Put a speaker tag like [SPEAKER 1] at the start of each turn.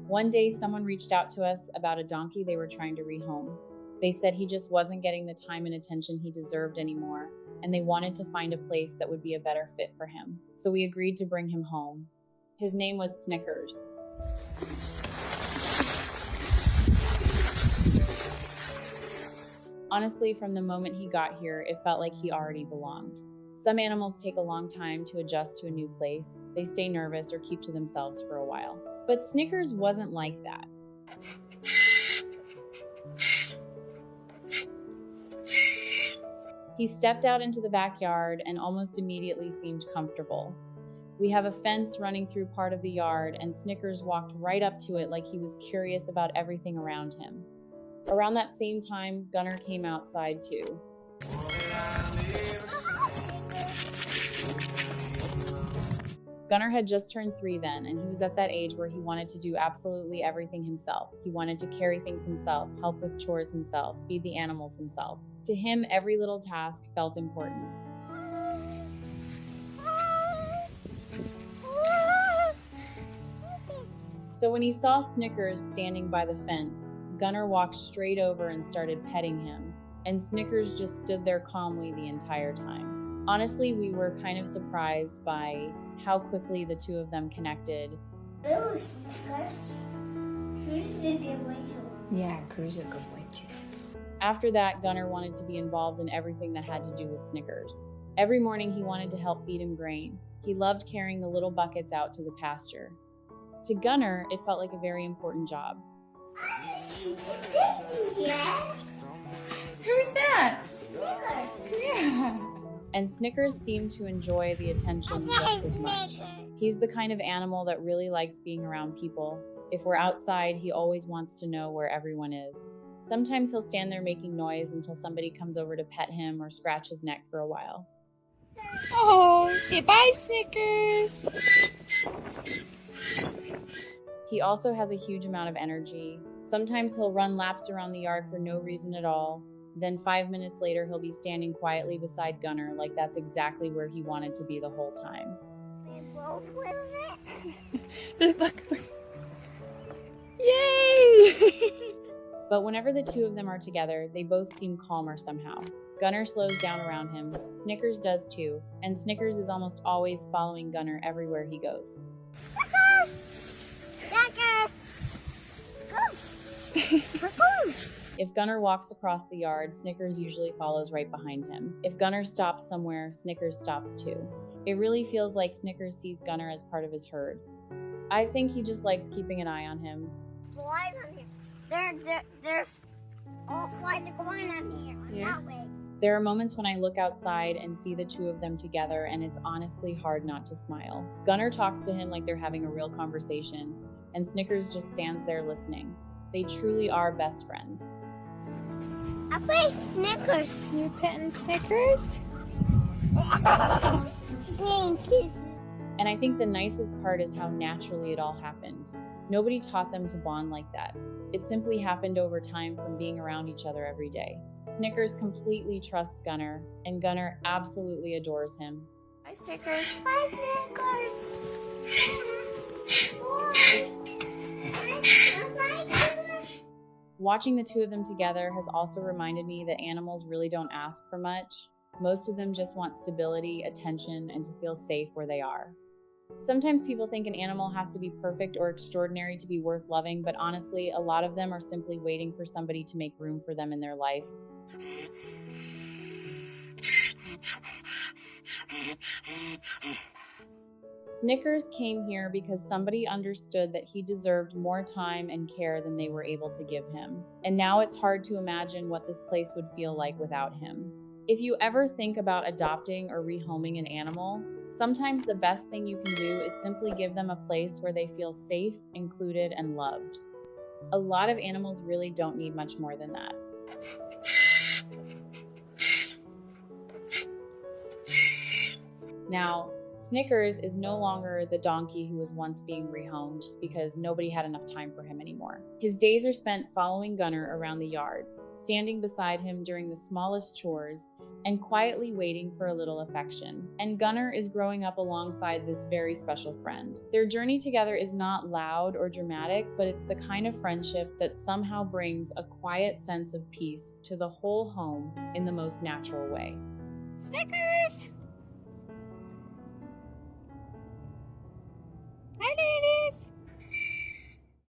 [SPEAKER 1] One day, someone reached out to us about a donkey they were trying to rehome. They said he just wasn't getting the time and attention he deserved anymore, and they wanted to find a place that would be a better fit for him. So we agreed to bring him home. His name was Snickers. Honestly, from the moment he got here, it felt like he already belonged. Some animals take a long time to adjust to a new place. They stay nervous or keep to themselves for a while. But Snickers wasn't like that. He stepped out into the backyard and almost immediately seemed comfortable. We have a fence running through part of the yard, and Snickers walked right up to it like he was curious about everything around him. Around that same time, Gunner came outside too. Gunner had just turned 3 then, and he was at that age where he wanted to do absolutely everything himself. He wanted to carry things himself, help with chores himself, feed the animals himself. To him, every little task felt important. So when he saw Snickers standing by the fence, Gunner walked straight over and started petting him, and Snickers just stood there calmly the entire time. Honestly, we were kind of surprised by how quickly the two of them connected.
[SPEAKER 2] Cruz is a good way too.
[SPEAKER 3] Yeah, Cruz is a good way too.
[SPEAKER 1] After that, Gunner wanted to be involved in everything that had to do with Snickers. Every morning he wanted to help feed him grain. He loved carrying the little buckets out to the pasture. To Gunner, it felt like a very important job.
[SPEAKER 2] Yeah.
[SPEAKER 3] Who's that?
[SPEAKER 2] Snickers.
[SPEAKER 3] Yeah.
[SPEAKER 1] And Snickers seemed to enjoy the attention just as much. He's the kind of animal that really likes being around people. If we're outside, he always wants to know where everyone is. Sometimes he'll stand there making noise until somebody comes over to pet him or scratch his neck for a while.
[SPEAKER 3] Oh, say bye, Snickers.
[SPEAKER 1] He also has a huge amount of energy. Sometimes he'll run laps around the yard for no reason at all. Then 5 minutes later, he'll be standing quietly beside Gunner like that's exactly where he wanted to be the whole time.
[SPEAKER 2] We both with it.
[SPEAKER 3] Look. Yay!
[SPEAKER 1] But whenever the two of them are together, they both seem calmer somehow. Gunner slows down around him. Snickers does too, and Snickers is almost always following Gunner everywhere he goes. If Gunner walks across the yard, Snickers usually follows right behind him. If Gunner stops somewhere, Snickers stops too. It really feels like Snickers sees Gunner as part of his herd. I think he just likes keeping an eye on him.
[SPEAKER 2] Flies on here. There's all flies are going on here.
[SPEAKER 3] Yeah.
[SPEAKER 2] That way.
[SPEAKER 1] There are moments when I look outside and see the two of them together, and it's honestly hard not to smile. Gunner talks to him like they're having a real conversation, and Snickers just stands there listening. They truly are best friends.
[SPEAKER 2] I play Snickers.
[SPEAKER 3] You're petting Snickers?
[SPEAKER 2] Being kisses.
[SPEAKER 1] And I think the nicest part is how naturally it all happened. Nobody taught them to bond like that. It simply happened over time from being around each other every day. Snickers completely trusts Gunner, and Gunner absolutely adores him.
[SPEAKER 3] Bye, Snickers.
[SPEAKER 2] Bye, Snickers. Bye.
[SPEAKER 1] Watching the two of them together has also reminded me that animals really don't ask for much. Most of them just want stability, attention, and to feel safe where they are. Sometimes people think an animal has to be perfect or extraordinary to be worth loving, but honestly, a lot of them are simply waiting for somebody to make room for them in their life. Snickers came here because somebody understood that he deserved more time and care than they were able to give him. And now it's hard to imagine what this place would feel like without him. If you ever think about adopting or rehoming an animal, sometimes the best thing you can do is simply give them a place where they feel safe, included, and loved. A lot of animals really don't need much more than that. Now, Snickers is no longer the donkey who was once being rehomed because nobody had enough time for him anymore. His days are spent following Gunner around the yard. standing beside him during the smallest chores, and quietly waiting for a little affection. And Gunnar is growing up alongside this very special friend. Their journey together is not loud or dramatic, but it's the kind of friendship that somehow brings a quiet sense of peace to the whole home in the most natural way.
[SPEAKER 3] Snickers!